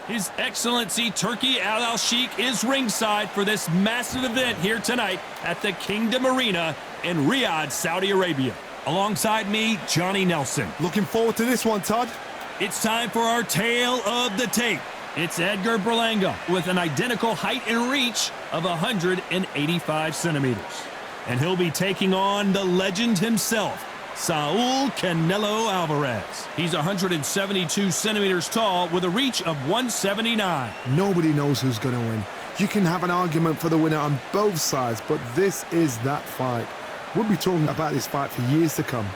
His Excellency Turki Al-Sheikh is ringside for this massive event here tonight at the Kingdom Arena in Riyadh, Saudi Arabia. Alongside me, Johnny Nelson. Looking forward to this one, Todd. It's time for our tale of the tape. It's Edgar Berlanga with an identical height and reach of 185 centimeters. And he'll be taking on the legend himself, Saúl Canelo Álvarez. He's 172 centimeters tall with a reach of 179. Nobody knows who's going to win. You can have an argument for the winner on both sides, but this is that fight. We'll be talking about this fight for years to come.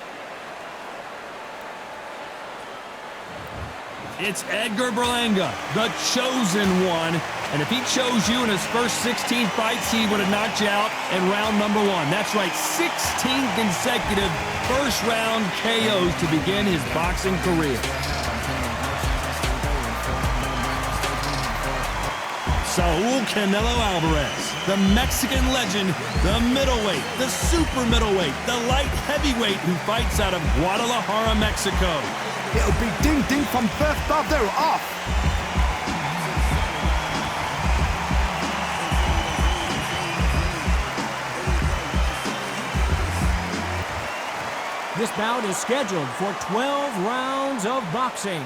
It's Edgar Berlanga, the chosen one. And if he chose you in his first 16 fights, he would have knocked you out in round number 1. That's right, 16 consecutive first-round KOs to begin his boxing career. Saúl Canelo Álvarez, the Mexican legend, the middleweight, the super middleweight, the light heavyweight who fights out of Guadalajara, Mexico. It'll be ding-ding from first bout. They're off. This bout is scheduled for 12 rounds of boxing.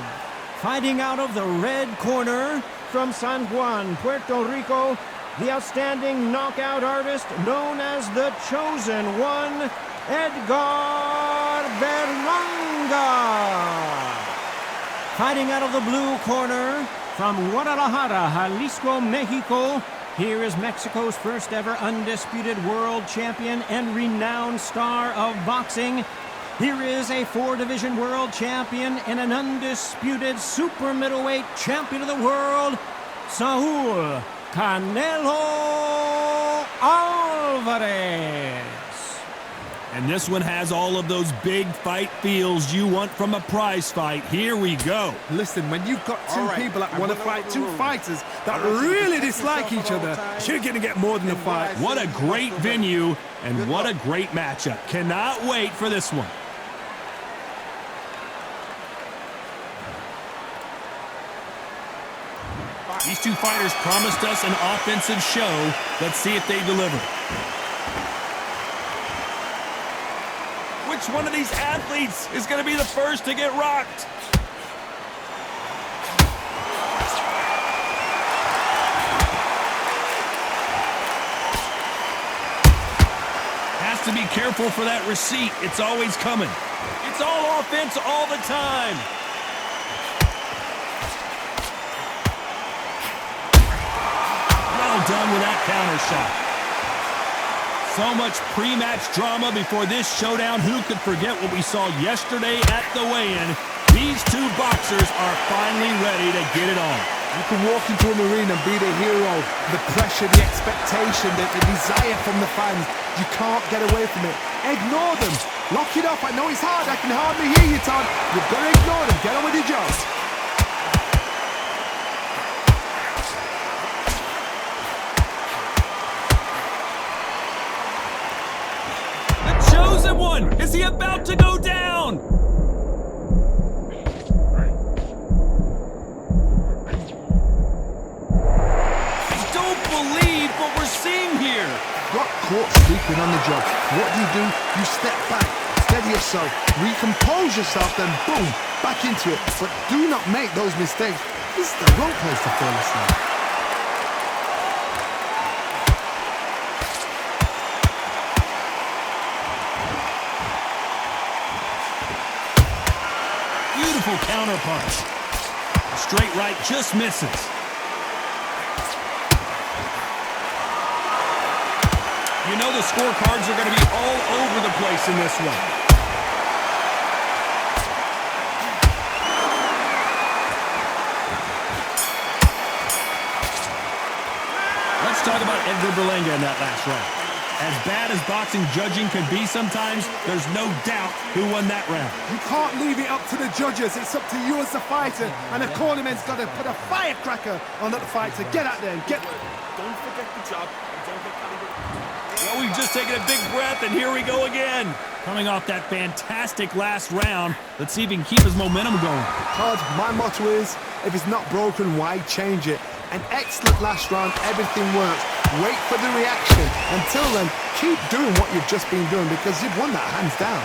Fighting out of the red corner from San Juan, Puerto Rico, the outstanding knockout artist known as the Chosen One, Edgar Berlanga. Fighting out of the blue corner from Guadalajara, Jalisco, Mexico, here is Mexico's first ever undisputed world champion and renowned star of boxing. Here is a 4-division world champion and an undisputed super middleweight champion of the world, Saúl Canelo Álvarez. And this one has all of those big fight feels you want from a prize fight. Here we go. Listen, when you've got two people that want to fight, two fighters that really dislike each other, you're going to get more than a fight. What a great venue and what a great matchup. Cannot wait for this one. These two fighters promised us an offensive show. Let's see if they deliver. Which one of these athletes is going to be the first to get rocked? Has to be careful for that receipt. It's always coming. It's all offense all the time. Done with that counter shot. So much pre-match drama before this showdown. Who could forget what we saw yesterday at the weigh-in? These two boxers are finally ready to get it on. You can walk into an arena and be the hero. The pressure, the expectation, the desire from the fans. You can't get away from it. Ignore them. Lock it up. I know it's hard. I can hardly hear you, Todd. You've got to ignore them. Get on with your job. One. Is he about to go down? I don't believe what we're seeing here. Got caught sleeping on the job. What do? You step back, steady yourself, recompose yourself, then boom, back into it. But do not make those mistakes. This is the wrong place to fall asleep. Counter punch. A straight right just misses. You know the scorecards are going to be all over the place in this one. Let's talk about Edgar Berlanga in that last round. As bad as boxing judging can be sometimes, there's no doubt who won that round. You can't leave it up to the judges. It's up to you as the fighter. And the cornerman's got to put a firecracker on that fighter. Get out there and get... Don't forget the job. Don't get calibrated. Well, we've just taken a big breath, and here we go again. Coming off that fantastic last round, let's see if he can keep his momentum going. Todd, my motto is, If it's not broken, why change it? An excellent last round, everything works. Wait for the reaction. Until then, keep doing what you've just been doing because you've won that hands down.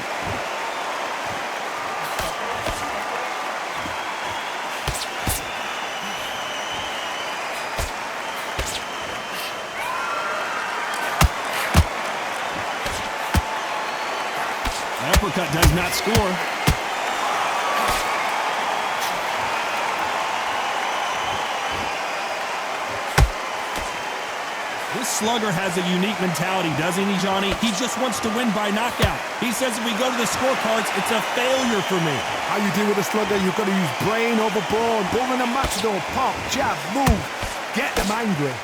Uppercut does not score. This slugger has a unique mentality, doesn't he, Johnny? He just wants to win by knockout. He says if we go to the scorecards, it's a failure for me. How you deal with a slugger, you've got to use brain over brawn. Bull in a matador, pop, jab, move. Get them angry.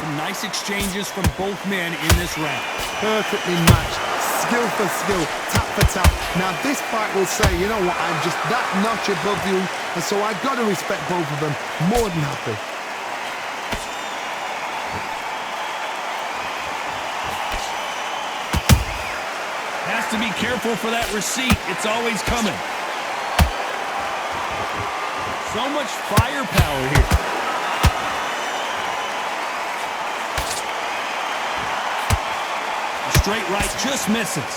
Some nice exchanges from both men in this round. Perfectly matched, skill for skill, tap for tap. Now this fight will say, you know what, I'm just that notch above you, and so I've got to respect both of them. More than happy. Has to be careful for that receipt. It's always coming. So much firepower here. Straight right just misses.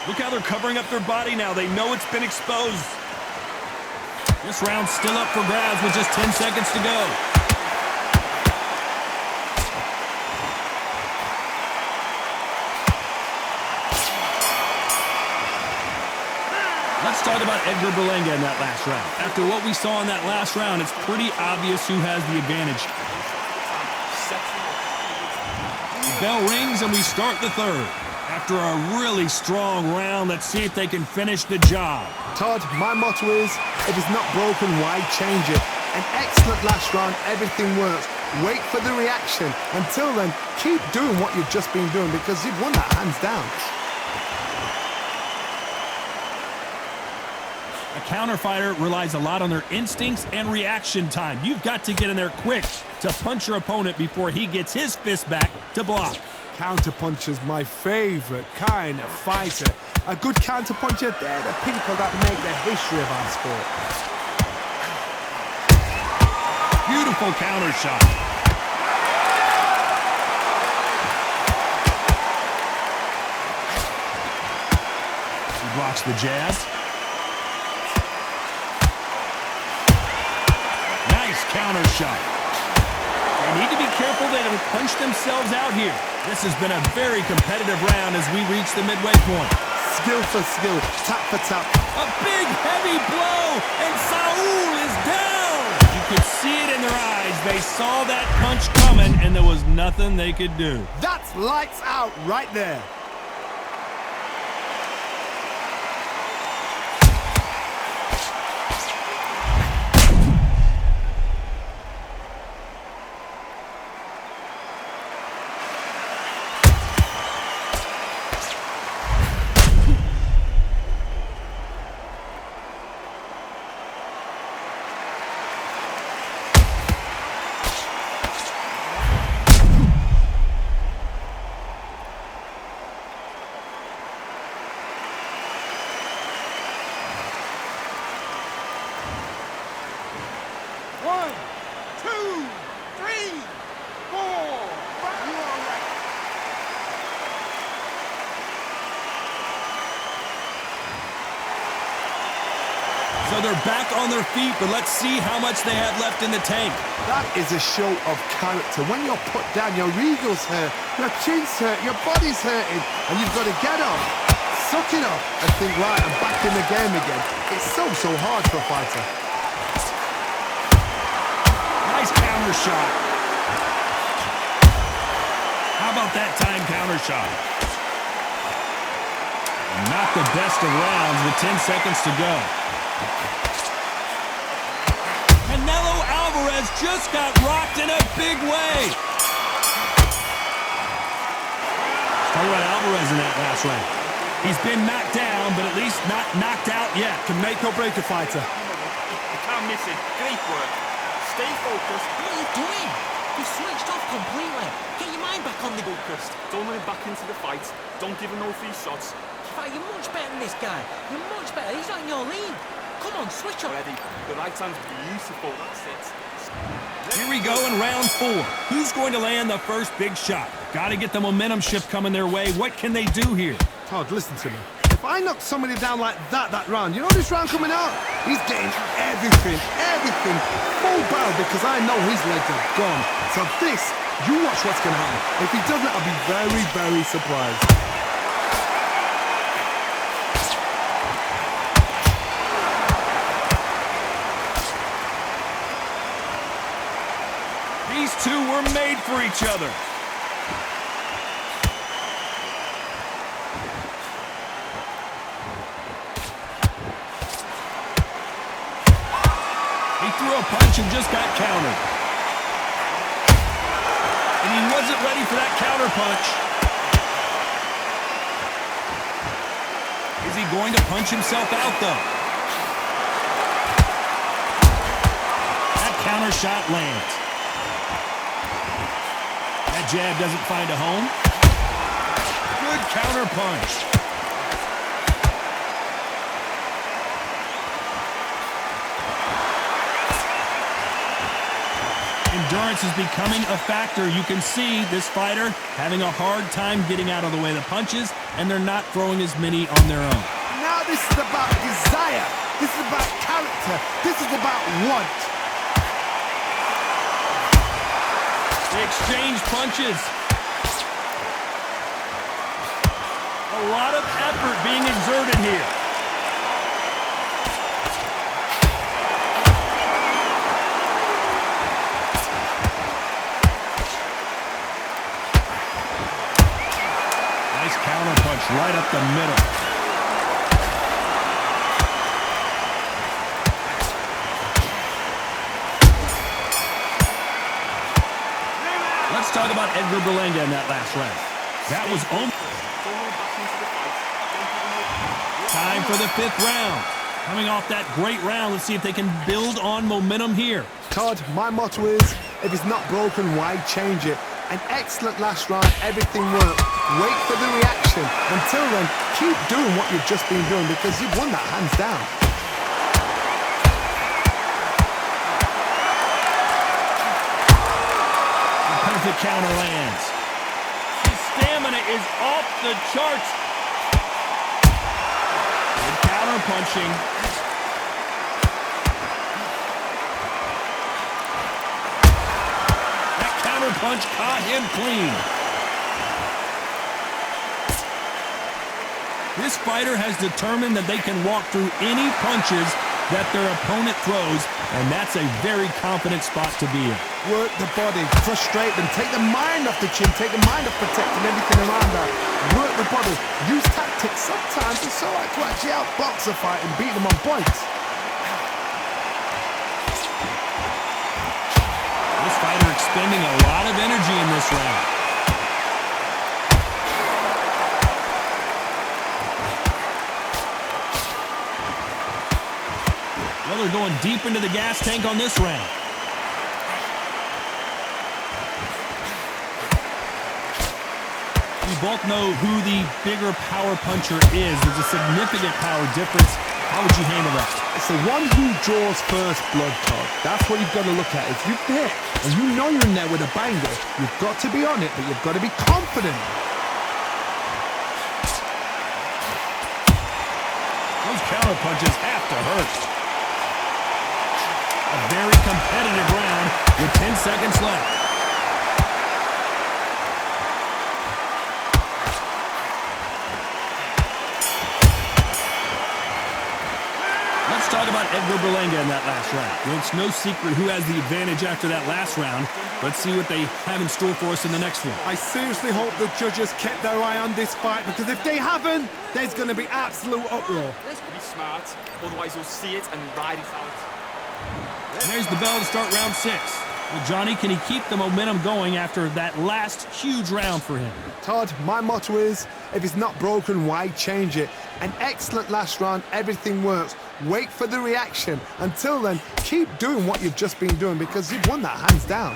Look how they're covering up their body now. They know it's been exposed. This round's still up for grabs with just 10 seconds to go. Let's talk about Edgar Berlanga in that last round. After what we saw in that last round, it's pretty obvious who has the advantage. The bell rings and we start the third. After a really strong round, let's see if they can finish the job. Todd, my motto is, if it's not broken, why change it? An excellent last round, everything works. Wait for the reaction. Until then, keep doing what you've just been doing because you've won that hands down. A counter fighter relies a lot on their instincts and reaction time. You've got to get in there quick to punch your opponent before he gets his fist back to block. Counterpuncher's my favorite kind of fighter. A good counterpuncher, they're the people that make the history of our sport. Beautiful counter shot. He blocks the jab. Nice counter shot. They need to be careful they don't punch themselves out here. This has been a very competitive round as we reach the midway point. Skill for skill, tap for tap. A big, heavy blow, and Saúl is down. You could see it in their eyes. They saw that punch coming, and there was nothing they could do. That's lights out right there. So they're back on their feet, but let's see how much they have left in the tank. That is a show of character. When you're put down, your eagles hurt, your chin's hurt, your body's hurting, and you've got to get up, suck it up, and think, right, I'm back in the game again. It's so hard for a fighter. Nice counter shot. How about that time counter shot? Not the best of rounds with 10 seconds to go. Canelo Álvarez just got rocked in a big way. Talk about Álvarez in that last round. He's been knocked down, but at least not knocked out yet. Can make or break a fighter. You can't miss it. Great work. Stay focused. What are you doing? He switched off completely. Get your mind back on the... Focused. Don't let him back into the fight. Don't give him no free shots. Fight, you're much better than this guy. You're much better. He's not in your league. Come on, switch up. Ready. The right hand's beautiful. That's it. Here we go in round 4. Who's going to land the first big shot? Got to get the momentum shift coming their way. What can they do here? Todd, listen to me. If I knock somebody down like that round, you know this round coming out? He's getting everything, full barrel, because I know his legs are gone. So this, you watch what's going to happen. If he doesn't, I'll be very, very surprised. These two were made for each other. He threw a punch and just got countered. And he wasn't ready for that counter punch. Is he going to punch himself out, though? That counter shot lands. That jab doesn't find a home. Good counter punch. Endurance is becoming a factor. You can see this fighter having a hard time getting out of the way of the punches, and they're not throwing as many on their own. Now this is about desire. This is about character. This is about want. They exchange punches. A lot of effort being exerted here. Nice counter punch right up the middle. Let's talk about Edgar Berlanga in that last round. That was almost... Time for the 5th round. Coming off that great round, let's see if they can build on momentum here. Todd, my motto is, if it's not broken, why change it? An excellent last round, everything worked. Wait for the reaction. Until then, keep doing what you've just been doing, because you've won that hands down. The counter lands. His stamina is off the charts. Good counter punching. That counter punch caught him clean. This fighter has determined that they can walk through any punches that their opponent throws, and that's a very confident spot to be in. Work the body, frustrate them, take the mind off the chin, take the mind off protecting everything around that. Work the body, use tactics. Sometimes it's all right to actually outbox a fight and beat them on points. This fighter expending a lot of energy in this round. Well, they're going deep into the gas tank on this round. We both know who the bigger power puncher is. There's a significant power difference. How would you handle that? It's the one who draws first blood, Todd. That's what you've got to look at. If you've hit and you know you're in there with a banger, you've got to be on it, but you've got to be confident. Those counter punches have to hurt. A very competitive round with 10 seconds left. Let's talk about Edgar Berlanga in that last round. Well, it's no secret who has the advantage after that last round. Let's see what they have in store for us in the next one. I seriously hope the judges kept their eye on this fight, because if they haven't, there's going to be absolute uproar. Be smart, otherwise you'll see it and ride it out. There's the bell to start round 6. Well, Johnny, can he keep the momentum going after that last huge round for him? Todd, my motto is, if it's not broken, why change it? An excellent last round, everything works. Wait for the reaction. Until then, keep doing what you've just been doing, because you've won that hands down.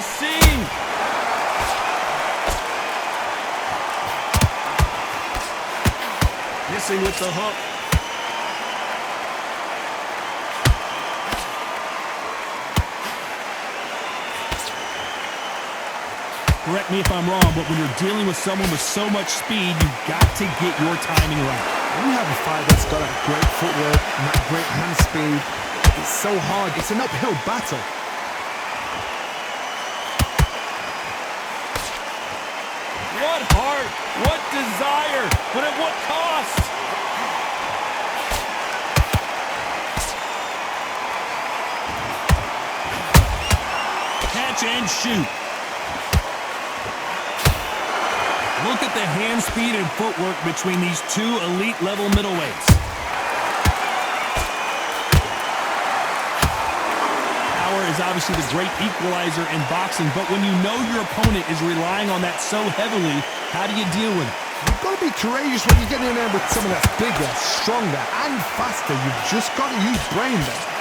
seam. Missing with the hook. Correct me if I'm wrong, but when you're dealing with someone with so much speed, you've got to get your timing right. When you have a fighter that's got that great footwork and that great hand speed, it's so hard. It's an uphill battle. What heart, what desire, but at what cost? Catch and shoot. Look at the hand speed and footwork between these two elite-level middleweights. Power is obviously the great equalizer in boxing, but when you know your opponent is relying on that so heavily, how do you deal with it? You've got to be courageous when you get in there with someone that's bigger, stronger, and faster. You've just got to use brain there.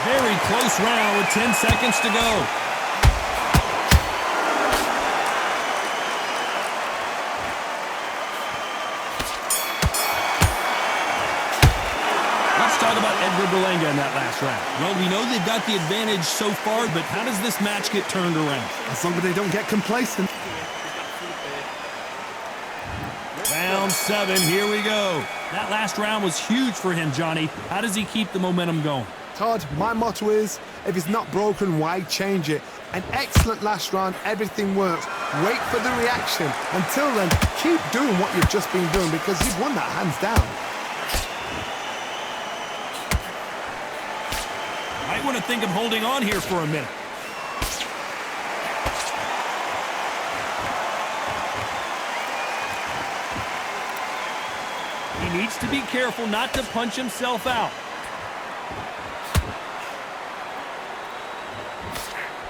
Very close round with 10 seconds to go. Let's talk about Edgar Berlanga in that last round. Well, we know they've got the advantage so far, but how does this match get turned around? As long as they don't get complacent. Round 7, here we go. That last round was huge for him, Johnny. How does he keep the momentum going? Todd, my motto is, if it's not broken, why change it? An excellent last round, everything works. Wait for the reaction. Until then, keep doing what you've just been doing because you've won that hands down. Might want to think of holding on here for a minute. He needs to be careful not to punch himself out.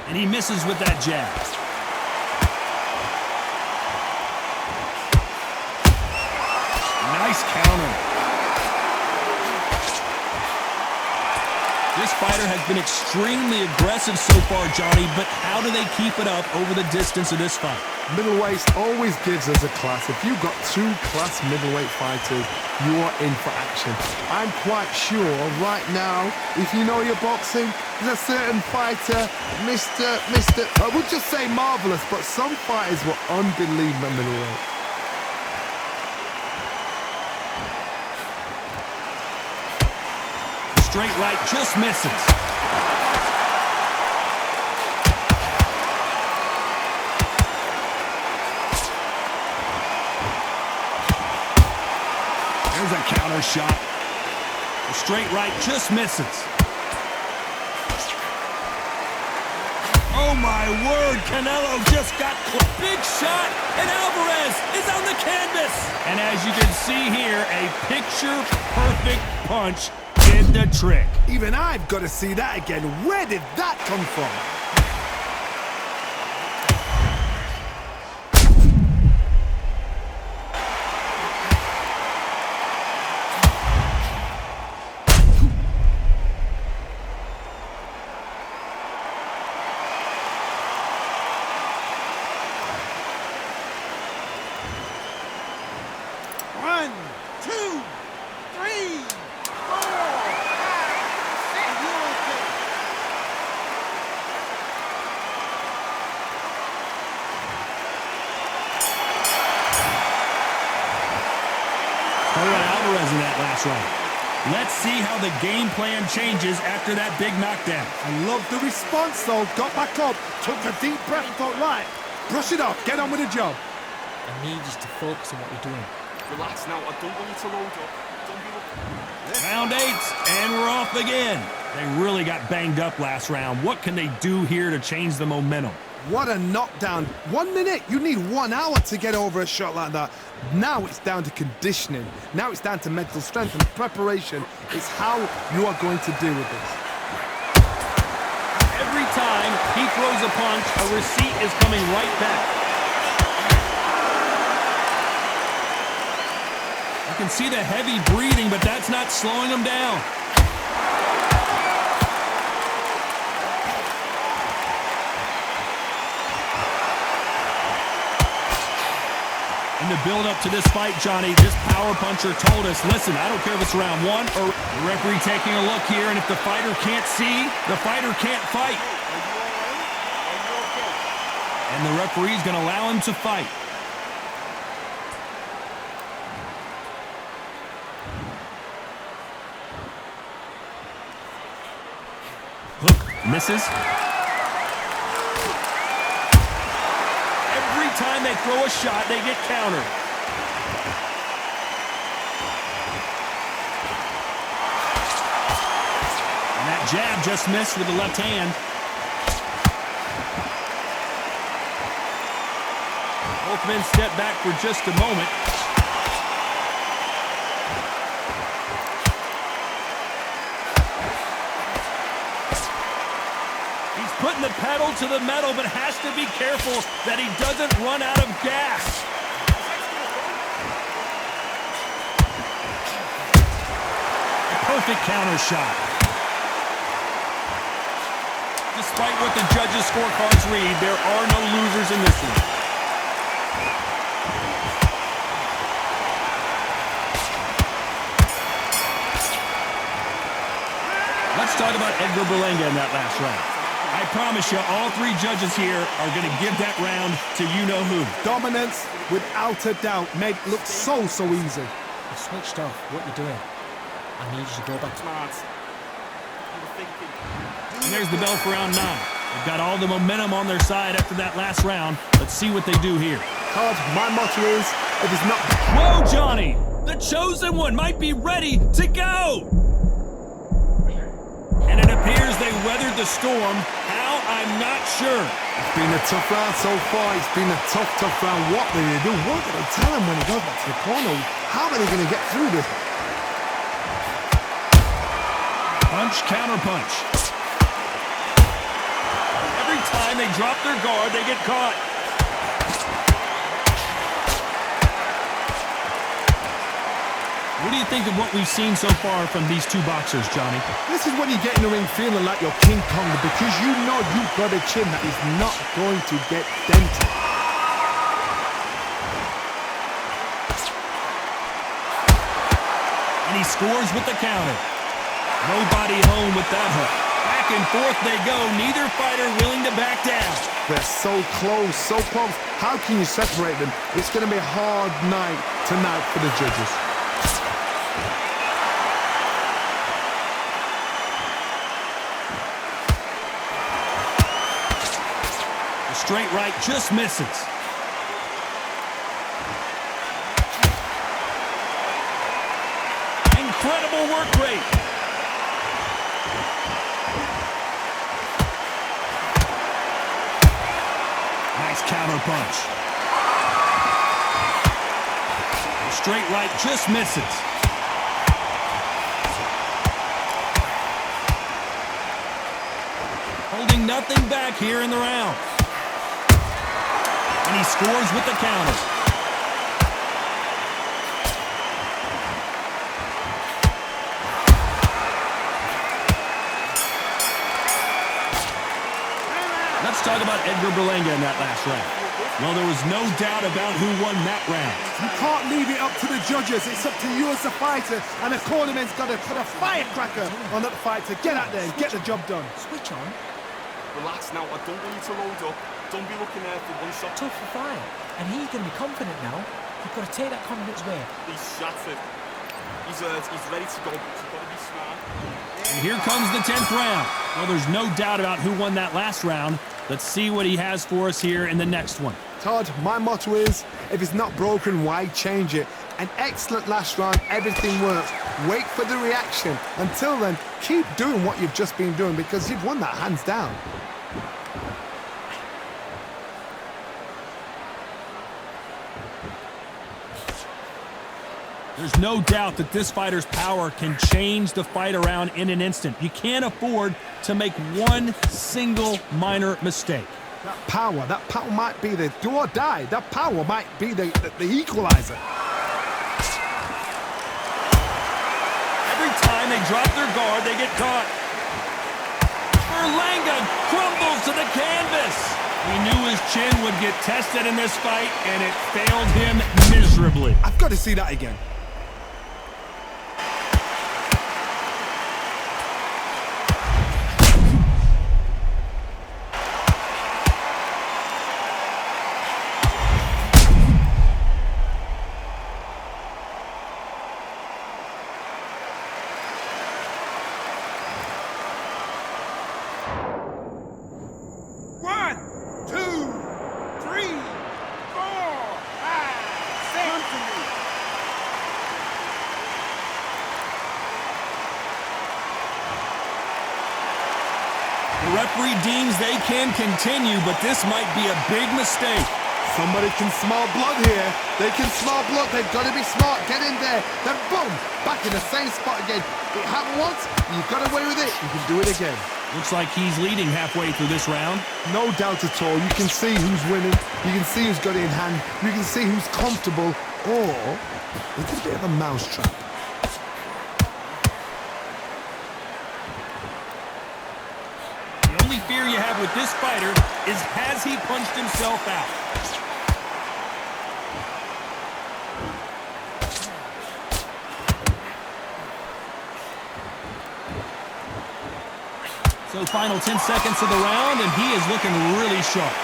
And he misses with that jab. Nice counter. This fighter has been extremely aggressive so far, Johnny, but how do they keep it up over the distance of this fight? Middleweight always gives us a class. If you've got two class middleweight fighters, you are in for action. I'm quite sure right now, if you know your boxing, there's a certain fighter, I would just say marvelous, but some fighters were unbelievable middleweight. Straight right just misses. There's a counter shot. The straight right just misses. Oh my word, Canelo just got big shot, and Álvarez is on the canvas. And as you can see here, a picture-perfect punch did the trick. Even I've got to see that again. Where did that come from? Álvarez in that last round. Let's see how the game plan changes after that big knockdown. I love the response though. Got back up, took a deep breath, thought, right, brush it off, get on with the job. I need you to focus on what you're doing. Relax now, I don't want you to load up. Don't be Round 8, and we're off again. They really got banged up last round. What can they do here to change the momentum? What a knockdown. 1 minute, you need 1 hour to get over a shot like that. Now it's down to conditioning. Now it's down to mental strength and preparation. It's how you are going to deal with this. Every time he throws a punch, a receipt is coming right back. You can see the heavy breathing, but that's not slowing him down. In the build-up to this fight, Johnny, this power puncher told us, listen, I don't care if it's round one or the referee taking a look here, and if the fighter can't see, the fighter can't fight. And the referee's going to allow him to fight. Hook misses. Every time they throw a shot, they get countered. And that jab just missed with the left hand. Both men step back for just a moment. He's putting the pedal to the metal, but has to be careful that he doesn't run out of gas. A perfect counter shot. Despite what the judges' scorecards read, there are no losers in this one. Let's talk about Edgar Berlanga in that last round. I promise you, all three judges here are going to give that round to you-know-who. Dominance, without a doubt, made it look so easy. You switched off. What you doing? I need you to go back. And there's the bell for round 9. They've got all the momentum on their side after that last round. Let's see what they do here. Todd, my motto is, if it's not... Whoa, Johnny! The chosen one might be ready to go! And it appears they weathered the storm. How? I'm not sure. It's been a tough round so far. It's been a tough round. What do they do? What do they tell him when he goes back to the corner? How are they going to get through this? Punch, counter punch. Every time they drop their guard, they get caught. What do you think of what we've seen so far from these two boxers, Johnny? This is when you get in the ring feeling like you're King Kong, because you know you've got a chin that is not going to get dented. And he scores with the counter. Nobody home with that hook. Back and forth they go, neither fighter willing to back down. They're so close, so close. How can you separate them? It's going to be a hard night tonight for the judges. Straight right just misses. Incredible work rate. Nice counter punch. Straight right just misses. Holding nothing back here in the round. And he scores with the counter. Let's talk about Edgar Berlanga in that last round. Well, there was no doubt about who won that round. You can't leave it up to the judges. It's up to you as a fighter, and the cornerman's got to put a firecracker on that fighter. Get out there and get the job done. Switch on. Relax now. I don't want you to load up. Don't be looking there for one shot. Tough for fight. And he's going to be confident now. You've got to take that confidence away. He's shattered. He's ready to go. You've got to be smart. And here comes the 10th round. Well, there's no doubt about who won that last round. Let's see what he has for us here in the next one. Todd, my motto is, if it's not broken, why change it? An excellent last round, everything works. Wait for the reaction. Until then, keep doing what you've just been doing, because you've won that hands down. There's no doubt that this fighter's power can change the fight around in an instant. You can't afford to make one single minor mistake. That power might be the do or die. That power might be the equalizer. time they drop their guard, they get caught. Berlanga crumbles to the canvas. We knew his chin would get tested in this fight, and it failed him miserably. I've got to see that again. The referee deems they can continue, but this might be a big mistake. Somebody can smell blood here. They can smell blood. They've got to be smart. Get in there. Then boom, back in the same spot again. It happened once. You got away with it. You can do it again. Looks like he's leading halfway through this round. No doubt at all. You can see who's winning. You can see who's got it in hand. You can see who's comfortable. Or it's a bit of a mousetrap. The only fear you have with this fighter is, has he punched himself out? So final 10 seconds of the round, and he is looking really sharp.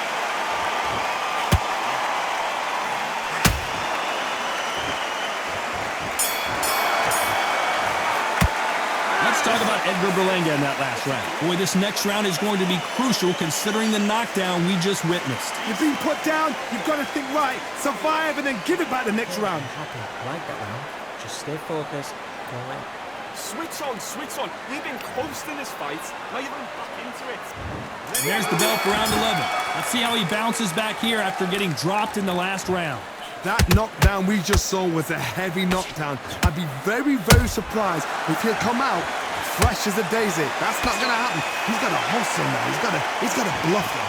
Let's talk about Edgar Berlanga in that last round. Boy, this next round is going to be crucial considering the knockdown we just witnessed. You've been put down. You've got to think right. Survive and then give it back the next round. Happy. Like that round. Just stay focused. Don't let Switch on, switch on. You've been close in this fight. Now you're going back into it. There's the bell for round 11. Let's see how he bounces back here after getting dropped in the last round. That knockdown we just saw was a heavy knockdown. I'd be very, very surprised if he'll come out fresh as a daisy. That's not going to happen. He's got to hustle now. He's got to bluff him.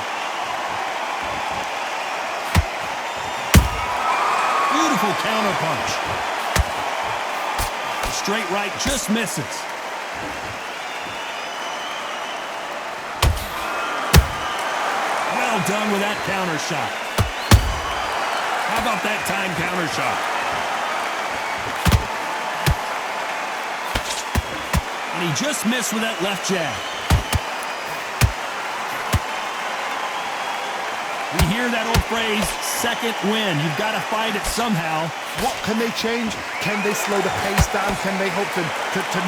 Beautiful counter punch. Straight right just misses. Well done with that counter shot. How about that time counter shot? And he just missed with that left jab. We hear that old phrase, second win. You've got to find it somehow. What can they change? Can they slow the pace down? Can they hope to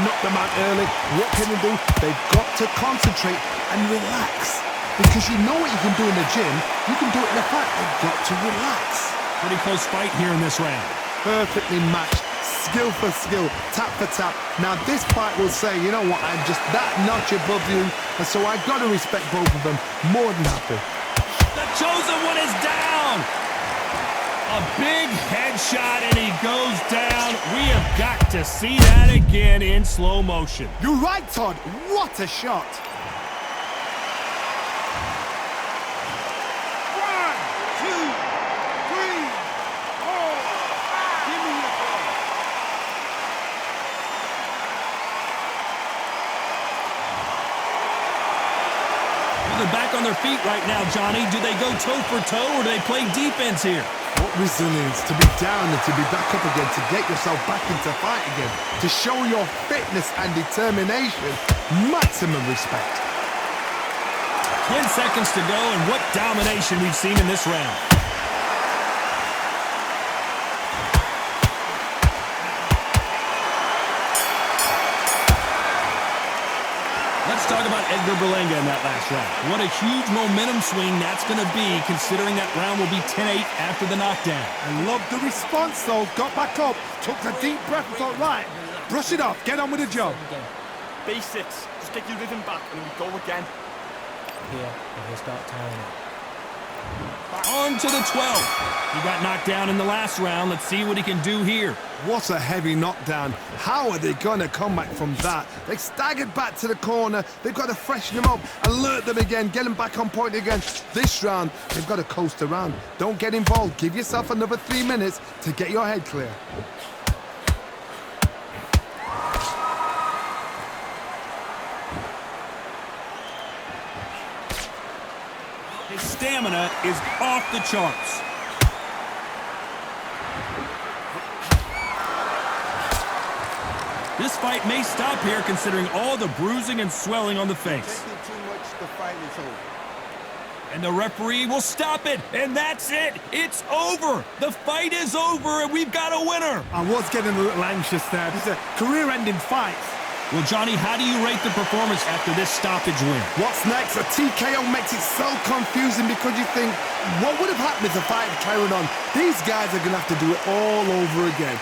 knock them out early? What can they do? They've got to concentrate and relax. Because you know what you can do in the gym. You can do it in a fight. They've got to relax. Pretty close fight here in this round. Perfectly matched. Skill for skill. Tap for tap. Now this fight will say, you know what? I'm just that notch above you. And so I've got to respect both of them. More than happy. The chosen one is down. A big headshot, and he goes down. We have got to see that again in slow motion. You're right, Todd. What a shot. 1, 2, 3, 4. Give me your ball. Well, they're back on their feet right now, Johnny. Do they go toe for toe, or do they play defense here? What resilience to be down and to be back up again, to get yourself back into fight again, to show your fitness and determination. Maximum respect. 10 seconds to go, and what domination we've seen in this round. Let's talk about Edgar Berlanga in that last round. What a huge momentum swing that's going to be, considering that round will be 10-8 after the knockdown. I love the response, though. Got back up, took a deep breath and thought, right, brush it off, get on with the job. Basics. Just get your rhythm back and we go again. here and he'll start tying it. On to the 12th. He got knocked down in the last round. Let's see what he can do here. What a heavy knockdown. How are they going to come back from that? They staggered back to the corner. They've got to freshen them up, alert them again, get them back on point again. This round, they've got to coast around. Don't get involved. Give yourself another 3 minutes to get your head clear. His stamina is off the charts. This fight may stop here considering all the bruising and swelling on the face. Taking too much, the fight is over. And the referee will stop it, and that's it. It's over. The fight is over, and we've got a winner. I was getting a little anxious there. These are career-ending fights. Well, Johnny, how do you rate the performance after this stoppage win? What's next? A TKO makes it so confusing because you think, what would have happened if the fight had carried on? These guys are going to have to do it all over again.